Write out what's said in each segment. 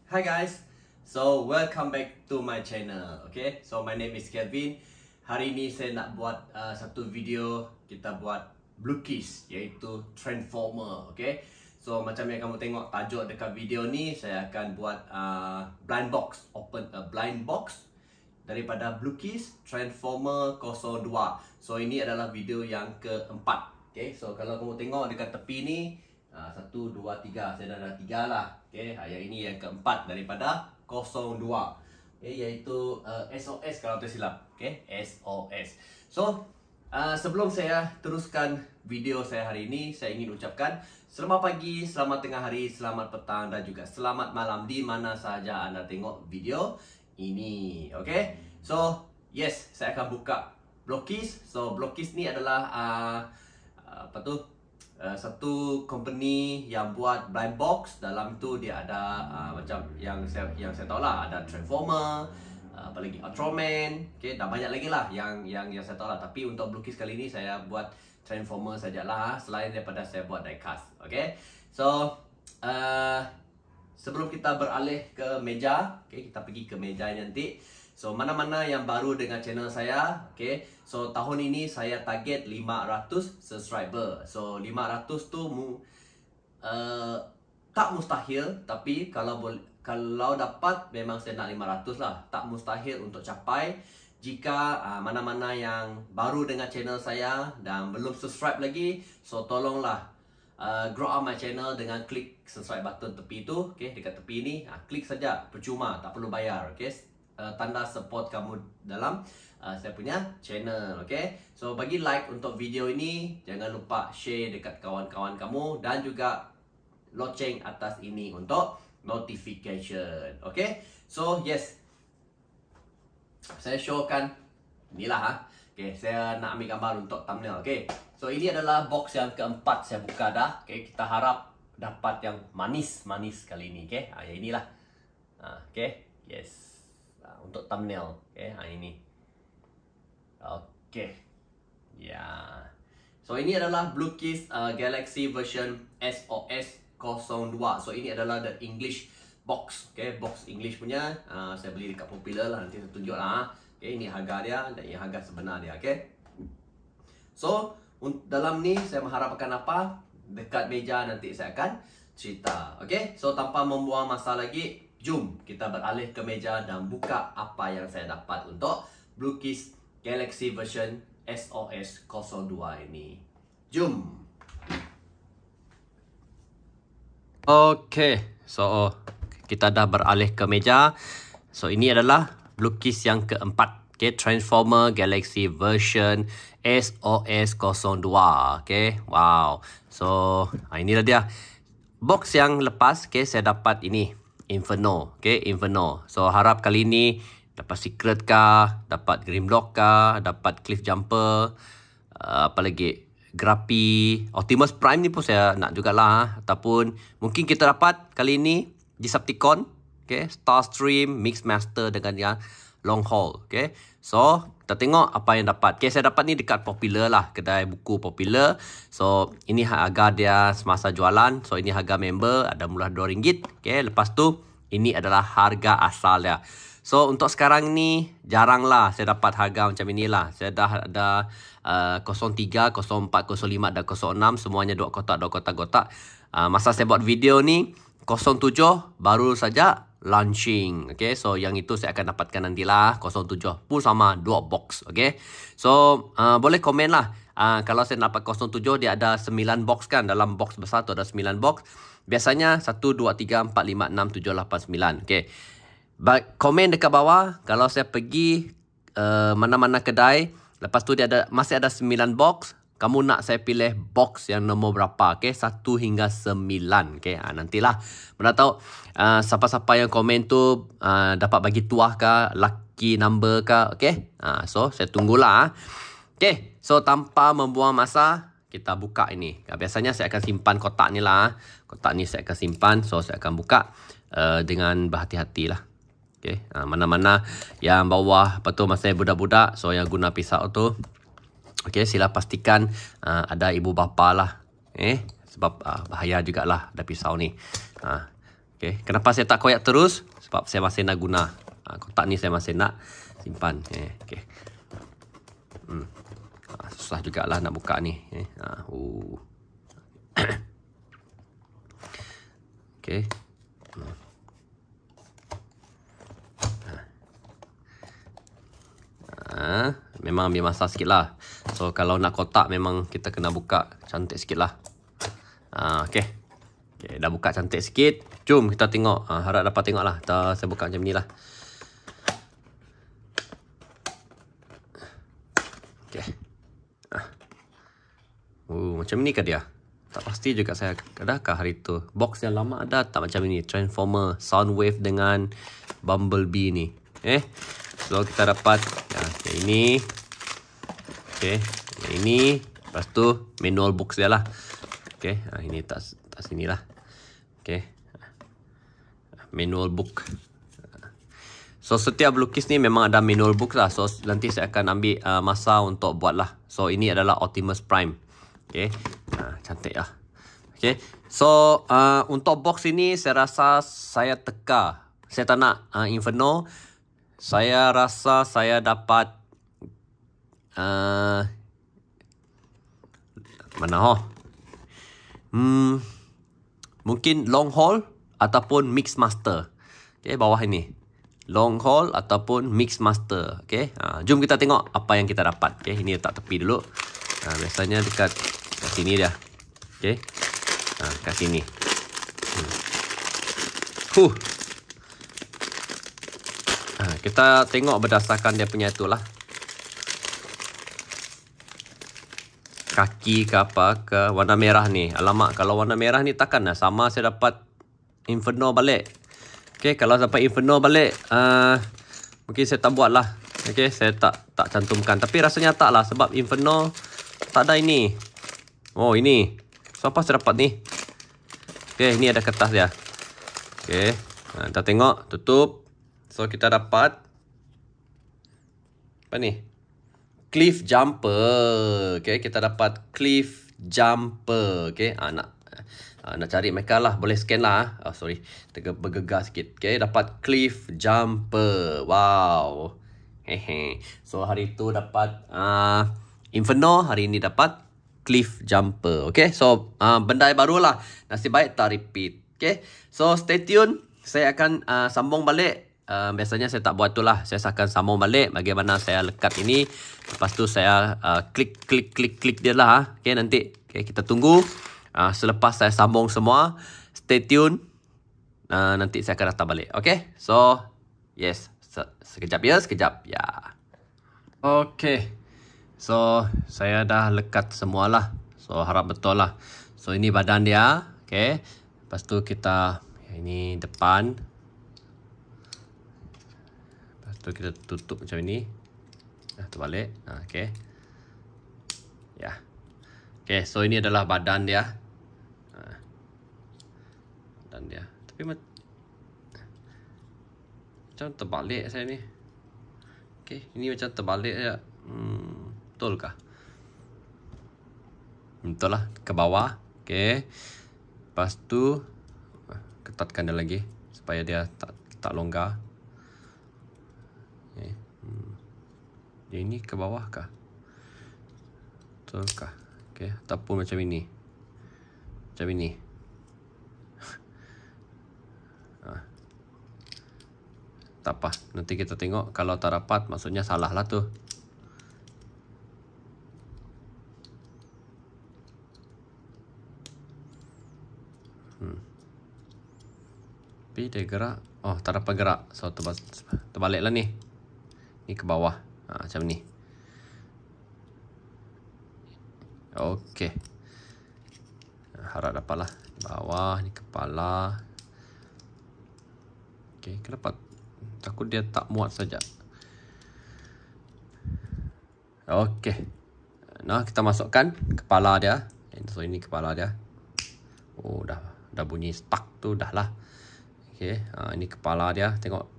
Hi guys, so welcome back to my channel. Okay, so my name is Kevin. Hari ini saya nak buat satu video. Kita buat Bluekiss, iaitu Transformer. Okay, so macam yang kamu tengok tajuk dekat video ni, saya akan buat blind box, open a blind box daripada Bluekiss Transformer 02. So ini adalah video yang keempat. Okay, so kalau kamu tengok dekat tepi ni, 1, 2, 3, saya dah ada 3 lah. Okay, yang ini yang keempat daripada 02. Okay, iaitu SOS kalau tak silap. Okay, SOS. So sebelum saya teruskan video saya hari ini, saya ingin ucapkan selamat pagi, selamat tengah hari, selamat petang dan juga selamat malam di mana sahaja anda tengok video ini. Okay, so yes, saya akan buka Bluekiss. So Bluekiss ni adalah satu company yang buat blind box. Dalam tu dia ada macam yang saya tahu lah, ada Transformer, apa lagi, Ultraman, okay, dan banyak lagi lah yang saya tahu lah. Tapi untuk Bluekiss kali ni saya buat Transformer sajalah, selain daripada saya buat diecast. Okay, so sebelum kita beralih ke meja, okay, kita pergi ke meja nanti. So mana-mana yang baru dengan channel saya, okay, so tahun ini saya target 500 subscriber. So 500 tu tak mustahil, tapi kalau dapat memang saya nak 500 lah. Tak mustahil untuk capai. Jika mana-mana yang baru dengan channel saya dan belum subscribe lagi, so tolonglah grow up my channel dengan klik subscribe button tepi tu, okay, dekat tepi ni, klik saja, percuma, tak perlu bayar. Okay, tanda support kamu dalam saya punya channel. Okay, so bagi like untuk video ini, jangan lupa share dekat kawan-kawan kamu dan juga loceng atas ini untuk notification. Okay, so yes, saya showkan inilah okay, saya nak ambil gambar untuk thumbnail. Okay, so ini adalah box yang keempat saya buka dah. Okay, kita harap dapat yang manis-manis kali ini. Okay, yang inilah. Okay, yes, untuk thumbnail. Okay, ini. Okay, ya. So ini adalah Bluekiss Galaxy version SOS 02. So ini adalah the English box. Okay, box English punya. Saya beli dekat Popular lah, nanti saya tunjuk lah. Okay, ini harga dia dan ini harga sebenar dia. Okay, so dalam ni saya mengharapkan apa? Dekat meja nanti saya akan cerita. Okay, so tanpa membuang masa lagi, jom kita beralih ke meja dan buka apa yang saya dapat untuk Bluekiss Galaxy version SOS 02 ini. Jom. Okay, so kita dah beralih ke meja. So ini adalah Bluekiss yang keempat. Okay, Transformer Galaxy version SOS 02. Okay, wow. So inilah dia. Box yang lepas, okay, saya dapat ini Inferno. Okay, Inferno. So harap kali ni dapat Secret kah, dapat Grimlock kah, dapat Cliff Jumper, apa lagi, Grappy, Optimus Prime ni pun saya nak jugalah. Ataupun mungkin kita dapat kali ni Decepticon, okay, Starstream, Mixmaster dengan yang Long Haul. Okay, so kita tengok apa yang dapat. Okay, saya dapat ni dekat Popular lah, kedai buku Popular. So ini harga dia semasa jualan. So ini harga member, ada mula RM2. Okay, lepas tu ini adalah harga asal dia. So untuk sekarang ni jarang lah saya dapat harga macam inilah. Saya dah ada 03, 04, 05 dan 06, semuanya 2 kotak. Masa saya buat video ni 07 baru saja launching. Okay, so yang itu saya akan dapatkan nantilah. 07 pun sama 2 box. Okay, so boleh komen lah. Kalau saya dapat 07, dia ada 9 box kan. Dalam box besar tu ada 9 box. Biasanya 1, 2, 3, 4, 5, 6, 7, 8, 9. Okay, komen dekat bawah kalau saya pergi mana-mana kedai, lepas tu dia masih ada 9 box, kamu nak saya pilih box yang nombor berapa. Okay, 1 hingga 9. Okay, nantilah mana tahu siapa-siapa yang komen tu dapat bagi tuah kah, lucky number kah. Okay, so saya tunggulah. Okay, so tanpa membuang masa, kita buka ini. Biasanya saya akan simpan kotak ni lah. Kotak ni saya akan simpan. So saya akan buka dengan berhati-hati lah. Okay, mana-mana yang bawah, apa tu, masa budak-budak, so yang guna pisau tu, okay, sila pastikan ada ibu bapa lah. Sebab bahaya jugalah ada pisau ni. Okay. Kenapa saya tak koyak terus? Sebab saya masih nak guna. Kotak ni saya masih nak simpan. Okay. Susah jugalah nak buka ni. Okay. Memang ambil masa sikit lah. So kalau nak kotak memang kita kena buka cantik sikit lah. Okay. Okay, dah buka cantik sikit. Jom kita tengok. Harap dapat tengok lah. Saya buka macam ni lah. Okay. Macam ni ke dia? Tak pasti juga saya. Adakah hari tu box yang lama ada tak macam ini? Transformer Soundwave dengan Bumblebee ni. So kita dapat ini. Okay. Ini. Lepas tu manual box dia lah. Okay. Ini tak sini lah. Okay. Manual book. So setiap lukis ni memang ada manual book lah. So nanti saya akan ambil masa untuk buat lah. So ini adalah Optimus Prime. Okay. Cantik lah. Okay. So untuk box ini saya rasa saya teka. Saya tak nak Inferno. Saya rasa saya dapat mana mungkin long haul ataupun mix master. Okay, bawah ini. Long haul ataupun mix master. Okay, jom kita tengok apa yang kita dapat. Okay, ini letak tepi dulu. Biasanya dekat sini dia. Okay, kat sini. Kita tengok berdasarkan dia punya itulah. Kaki ke apa ke warna merah ni. Alamak, kalau warna merah ni takkan lah sama saya dapat Inferno balik. Okay, kalau dapat Inferno balik mungkin saya tak buat lah. Okay, saya tak cantumkan. Tapi rasanya tak lah sebab Inferno tak ada ini. Oh, ini. So apa saya dapat ni? Okay, ini ada kertas dia. Okay, kita tengok. Tutup. So kita dapat apa ni? Cliff Jumper. Okay, kita dapat Cliff Jumper. Okay, nak cari mereka lah. Boleh scan lah. Sorry, bergegar sikit. Okay, dapat Cliff Jumper. Wow. So hari tu dapat Inferno. Hari ni dapat Cliff Jumper. Okay, so benda baru lah. Nasib baik tak repeat. Okay, so stay tune. Saya akan sambung balik. Biasanya saya tak buat tu lah. Saya akan sambung balik bagaimana saya lekat ini. Lepas tu saya klik dia lah. Okay, nanti kita tunggu. Selepas saya sambung semua, stay tune. Nanti saya akan datang balik. Okay, so yes, sekejap ya. Okay, so saya dah lekat semua lah. So harap betul lah. So ini badan dia. Okay, lepas tu kita ini depan. Kita tutup macam ini. Terbalik. Okay. Ya. Okay, so ini adalah badan dia. Badan dia. Tapi macam terbalik saya ni. Okay, ini macam terbalik ya. Betul kah? Betul lah. Ke bawah. Okay. Lepas tu ketatkan dia lagi supaya dia tak longgar. Dia ini ke bawah kah? Betul kah? Okay. Ataupun macam ini. Macam ini. Tak apa. Nanti kita tengok. Kalau tak rapat, maksudnya salah lah tu. Tapi dia gerak. Oh, tak dapat gerak. So, terbalik lah ni. Ni ke bawah. Macam ni. Okey. Harap dapat lah. Bawah ni kepala. Okey, kenapa? Takut dia tak muat saja. Okey. Nah, kita masukkan kepala dia. So ini kepala dia. Oh, dah bunyi stuck tu dah lah. Okey, ini kepala dia. Tengok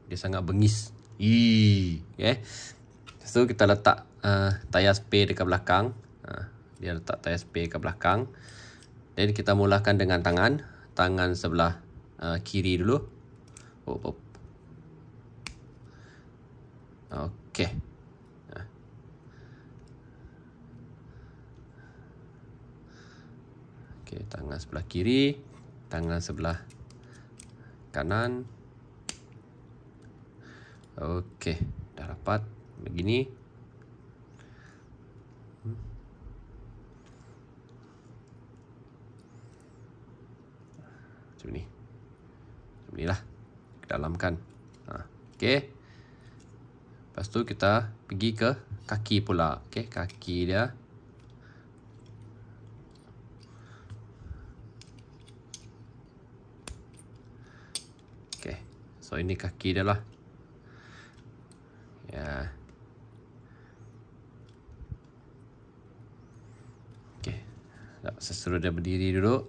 dia sangat bengis. Okay. So kita letak tayar spray dekat belakang. Dia letak tayar spray dekat belakang. Dan kita mulakan dengan tangan sebelah kiri dulu. Okey. Okey, tangan sebelah kiri, tangan sebelah kanan. Okey, dah dapat begini. Macam ni. Macam ni lah. Dalamkan. Okey. Lepas tu kita pergi ke kaki pula. Okey, kaki dia. Okey. So ini kaki dia lah. Ya. Okey. Saya suruh dia berdiri dulu.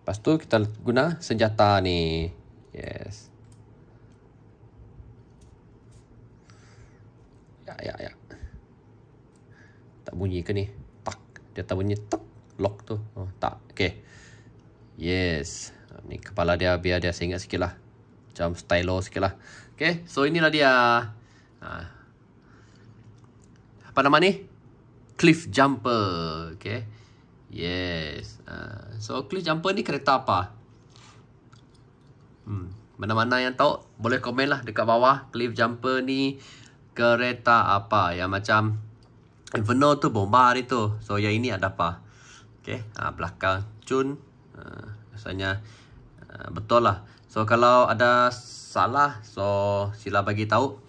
Lepas tu kita guna senjata ni. Yes. Ya. Tak bunyi ke ni? Tak. Dia tak bunyi tak. Lock tu. Oh, tak. Okey. Yes. Ni kepala dia biar dia seingat sikit lah. Macam stylo sikit lah. Okey. So inilah dia. Apa nama ni? Cliff Jumper. Okey. Yes. So cliff jumper ni kereta apa? Mana-mana yang tahu boleh komen lah dekat bawah. Cliff jumper ni kereta apa? Yang macam Inferno tu bomba itu. So yang ini ada apa? Okay. Belakang cun. Rasanya betul lah. So kalau ada salah, so sila bagi tahu.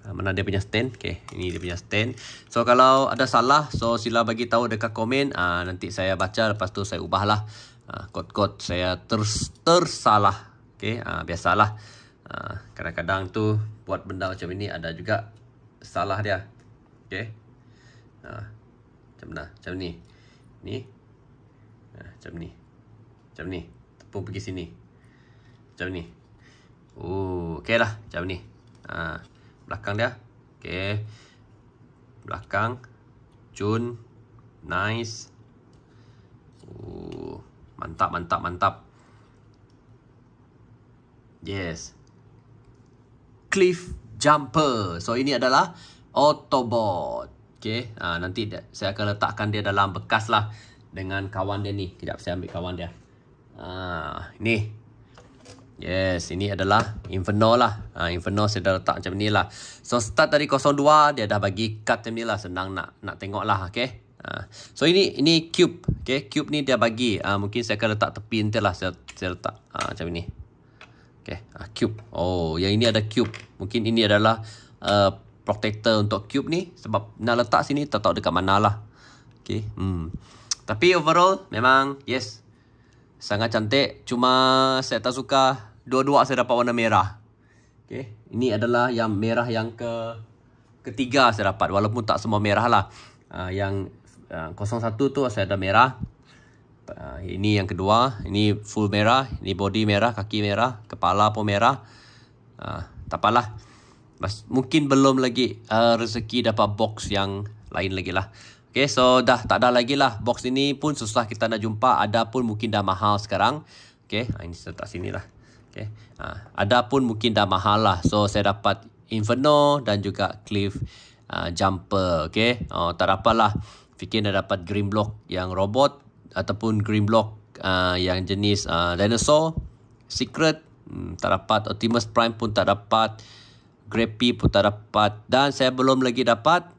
Mana dia punya stand? Okay, ini dia punya stand. So kalau ada salah, so sila bagi tahu dekat komen. Nanti saya baca, lepas tu saya ubahlah. Kod-kod saya tersalah. Okay, biasalah. Kadang-kadang tu buat benda macam ini ada juga salah dia. Okay. Macam mana? Macam ni. Ni. Macam ni. Macam ni. Tepung pergi sini. Macam ni. Okay lah. Macam ni. Belakang dia. Okay. Belakang. Cun. Nice. Mantap, mantap, mantap. Yes. Cliff Jumper. So ini adalah Autobot. Okay. Nanti saya akan letakkan dia dalam bekas lah. Dengan kawan dia ni. Sekejap saya ambil kawan dia. Ni. Yes, ini adalah Inferno lah. Inferno saya dah letak macam ni lah. So start dari 02, dia dah bagi cut macam ni lah. Senang nak tengok lah. Okay. So ini cube. Okay, cube ni dia bagi. Mungkin saya akan letak tepi nanti lah. Saya letak macam ni. Okay, cube. Oh, yang ini ada cube. Mungkin ini adalah protector untuk cube ni. Sebab nak letak sini tak tahu dekat mana lah. Okay. Tapi overall memang yes, sangat cantik. Cuma saya tak suka dua-dua saya dapat warna merah. Okay. Ini adalah yang merah yang ketiga saya dapat. Walaupun tak semua merah lah. Yang 01 tu saya ada merah. Ini yang kedua. Ini full merah. Ini body merah. Kaki merah. Kepala pun merah. Tak apalah. Mungkin belum lagi rezeki dapat box yang lain lagi lah. Okay, so dah tak ada lagi lah. Box ini pun susah kita nak jumpa. Ada pun mungkin dah mahal sekarang. Okay, ini saya letak sini lah. Okay, ada pun mungkin dah mahal lah. So saya dapat Inferno dan juga Cliff Jumper. Okay, tak dapat lah. Fikir dah dapat Green Block yang robot. Ataupun Green Block yang jenis dinosaur. Secret tak dapat. Optimus Prime pun tak dapat. Grappy pun tak dapat. Dan saya belum lagi dapat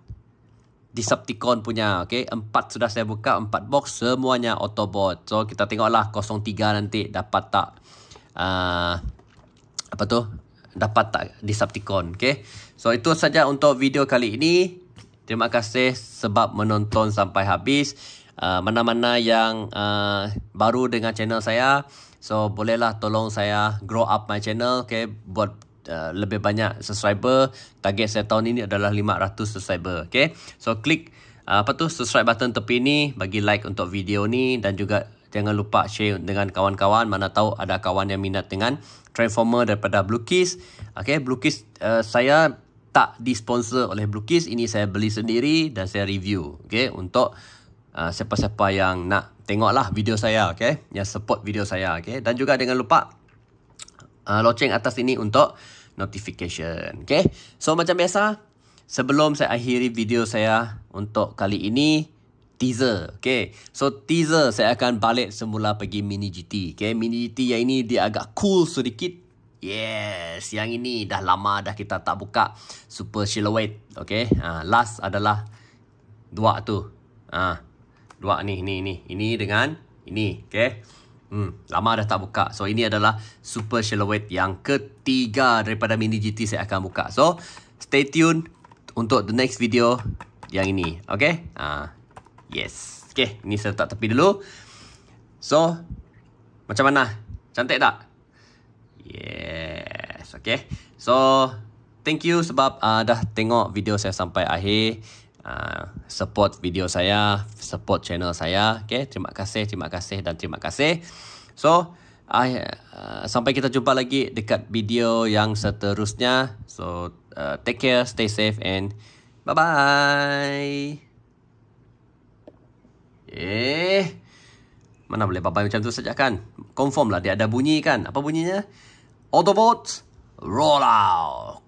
Decepticon punya. Okay, 4 sudah saya buka. 4 box semuanya Autobot. So kita tengoklah 03 nanti dapat tak apa tu, dapat tak Decepticon. Okay, so itu saja untuk video kali ini. Terima kasih sebab menonton sampai habis. Mana-mana yang baru dengan channel saya, so bolehlah tolong saya grow up my channel. Okay, buat lebih banyak subscriber. Target saya tahun ini adalah 500 subscriber. Okay, so klik subscribe button tepi ni, bagi like untuk video ni, dan juga jangan lupa share dengan kawan-kawan. Mana tahu ada kawan yang minat dengan Transformer daripada Bluecase. Okay, Bluecase saya tak disponsor oleh Bluecase. Ini saya beli sendiri dan saya review. Okay, untuk siapa-siapa yang nak tengoklah video saya, okay? Yang support video saya, okay? Dan juga jangan lupa loceng atas ini untuk notification, okay? So macam biasa, sebelum saya akhiri video saya untuk kali ini, teaser, okay? So teaser saya akan balik semula pergi Mini GT, okay? Mini GT yang ini dia agak cool sedikit. Yes, yang ini dah lama dah kita tak buka Super Silhouette, okay? Last adalah dua tu. Dua ni. Ini dengan ini, okay? Lama dah tak buka. So ini adalah Super Silhouette yang ketiga daripada Mini GT saya akan buka. So stay tune untuk the next video yang ini, okay? Yes. Okay, ini saya letak tepi dulu. So macam mana? Cantik tak? Yes. Okay. So thank you sebab dah tengok video saya sampai akhir. Support video saya, support channel saya, okay? Terima kasih dan terima kasih. So sampai kita jumpa lagi dekat video yang seterusnya. So take care, stay safe, and bye bye. Mana boleh bye bye macam tu saja kan? Confirm lah dia ada bunyi kan? Apa bunyinya? Autobots roll out.